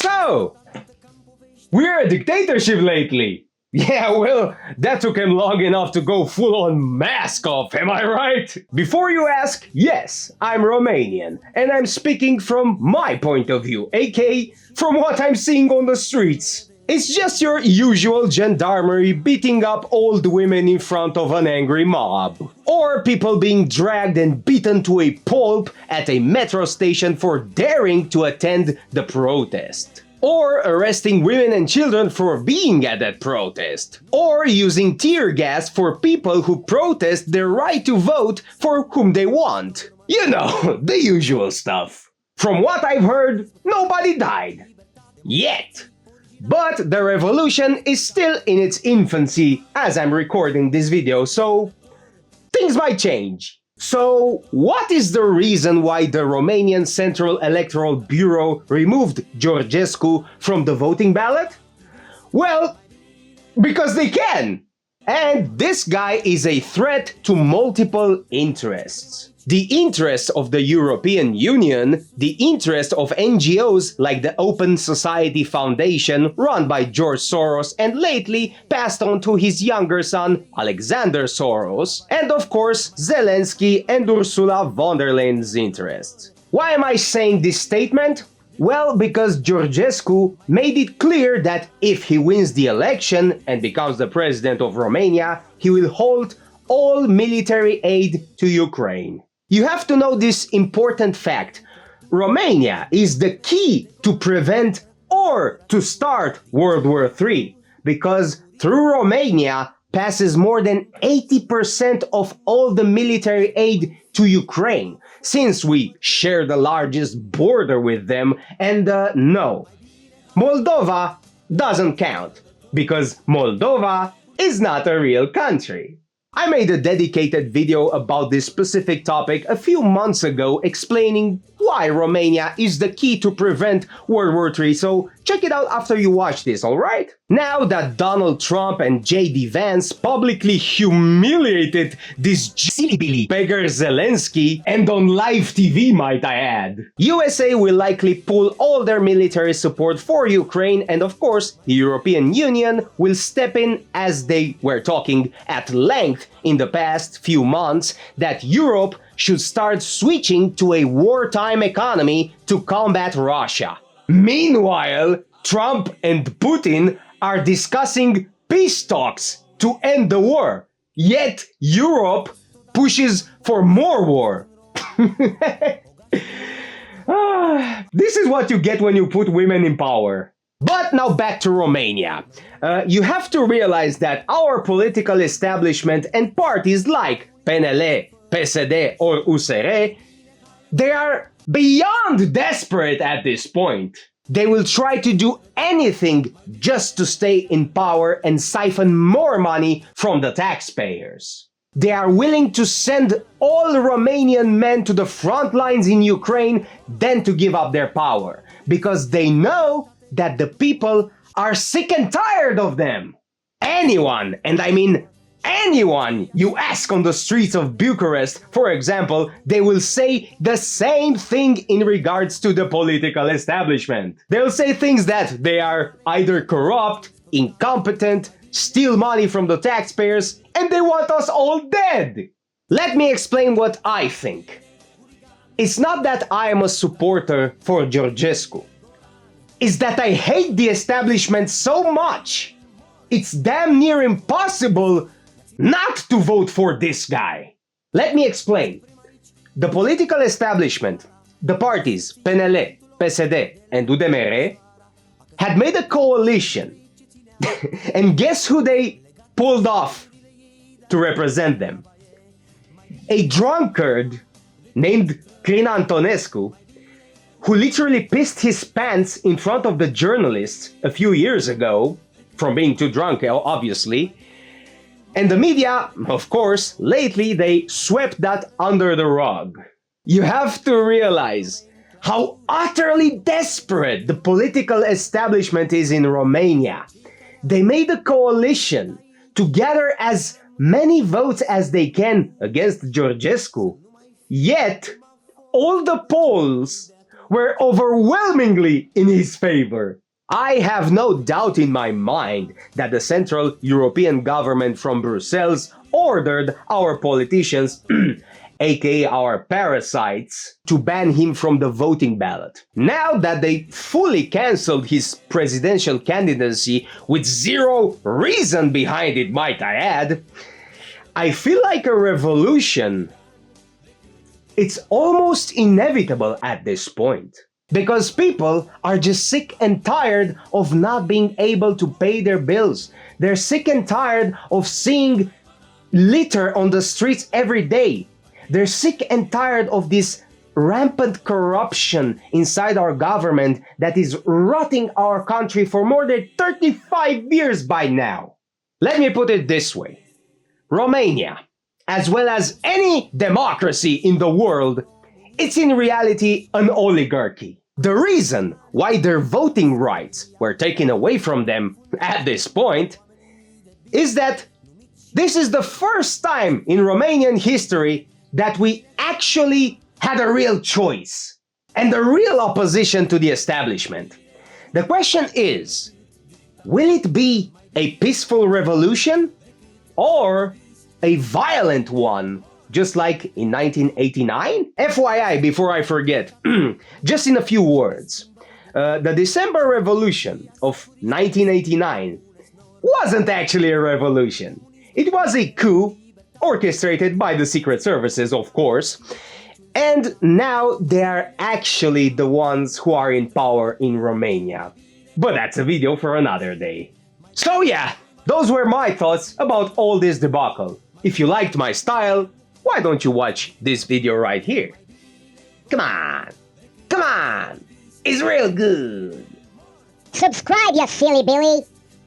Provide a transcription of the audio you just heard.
So, we're a dictatorship lately. Yeah, well, that took him long enough to go full-on mask off, am I right? Before you ask, yes, I'm Romanian, and I'm speaking from my point of view, aka from what I'm seeing on the streets. It's just your usual gendarmerie beating up old women in front of an angry mob. Or people being dragged and beaten to a pulp at a metro station for daring to attend the protest. Or arresting women and children for being at that protest. Or using tear gas for people who protest their right to vote for whom they want. You know, the usual stuff. From what I've heard, nobody died. Yet. But the revolution is still in its infancy as I'm recording this video, so things might change. So, what is the reason why the Romanian Central Electoral Bureau removed Georgescu from the voting ballot? Well, because they can! And this guy is a threat to multiple interests. The interest of the European Union, the interest of NGOs like the Open Society Foundation run by George Soros and lately passed on to his younger son Alexander Soros, and of course Zelensky and Ursula von der Leyen's interests. Why am I saying this statement? Well, because Georgescu made it clear that if he wins the election and becomes the president of Romania, he will halt all military aid to Ukraine. You have to know this important fact. Romania is the key to prevent or to start World War III, because through Romania passes more than 80% of all the military aid to Ukraine, since we share the largest border with them, and no, Moldova doesn't count, because Moldova is not a real country. I made a dedicated video about this specific topic a few months ago explaining why Romania is the key to prevent World War III, so check it out after you watch this, alright? Now that Donald Trump and J.D. Vance publicly humiliated this silly beggar Zelensky, and on live TV might I add, USA will likely pull all their military support for Ukraine, and of course the European Union will step in, as they were talking at length in the past few months that Europe should start switching to a wartime economy to combat Russia. Meanwhile, Trump and Putin are discussing peace talks to end the war, yet Europe pushes for more war. This is what you get when you put women in power. But now back to Romania. You have to realize that our political establishment and parties like PNL, PSD or USR, they are beyond desperate at this point. They will try to do anything just to stay in power and siphon more money from the taxpayers. They are willing to send all Romanian men to the front lines in Ukraine than to give up their power, because they know that the people are sick and tired of them. Anyone, and I mean anyone, you ask on the streets of Bucharest, for example, they will say the same thing in regards to the political establishment. They'll say things that they are either corrupt, incompetent, steal money from the taxpayers, and they want us all dead. Let me explain what I think. It's not that I am a supporter for Georgescu. It's that I hate the establishment so much. It's damn near impossible not to vote for this guy. Let me explain. The political establishment, the parties PNL, PSD and UDMR, had made a coalition. And guess who they pulled off to represent them? A drunkard named Crin Antonescu, who literally pissed his pants in front of the journalists a few years ago, from being too drunk, obviously. And the media, of course, lately they swept that under the rug. You have to realize how utterly desperate the political establishment is in Romania. They made a coalition to gather as many votes as they can against Georgescu. Yet, all the polls were overwhelmingly in his favor. I have no doubt in my mind that the Central European government from Brussels ordered our politicians, aka our parasites, to ban him from the voting ballot. Now that they fully cancelled his presidential candidacy with zero reason behind it, might I add, I feel like a revolution. It's almost inevitable at this point. Because people are just sick and tired of not being able to pay their bills. They're sick and tired of seeing litter on the streets every day. They're sick and tired of this rampant corruption inside our government that is rotting our country for more than 35 years by now. Let me put it this way. Romania, as well as any democracy in the world, it's in reality an oligarchy. The reason why their voting rights were taken away from them at this point is that this is the first time in Romanian history that we actually had a real choice and a real opposition to the establishment. The question is, will it be a peaceful revolution or a violent one? Just like in 1989? FYI, before I forget, just in a few words, the December Revolution of 1989 wasn't actually a revolution. It was a coup, orchestrated by the secret services, of course, and now they are actually the ones who are in power in Romania. But that's a video for another day. So yeah, those were my thoughts about all this debacle. If you liked my style, why don't you watch this video right here? Come on! Come on! It's real good! Subscribe, you silly Billy!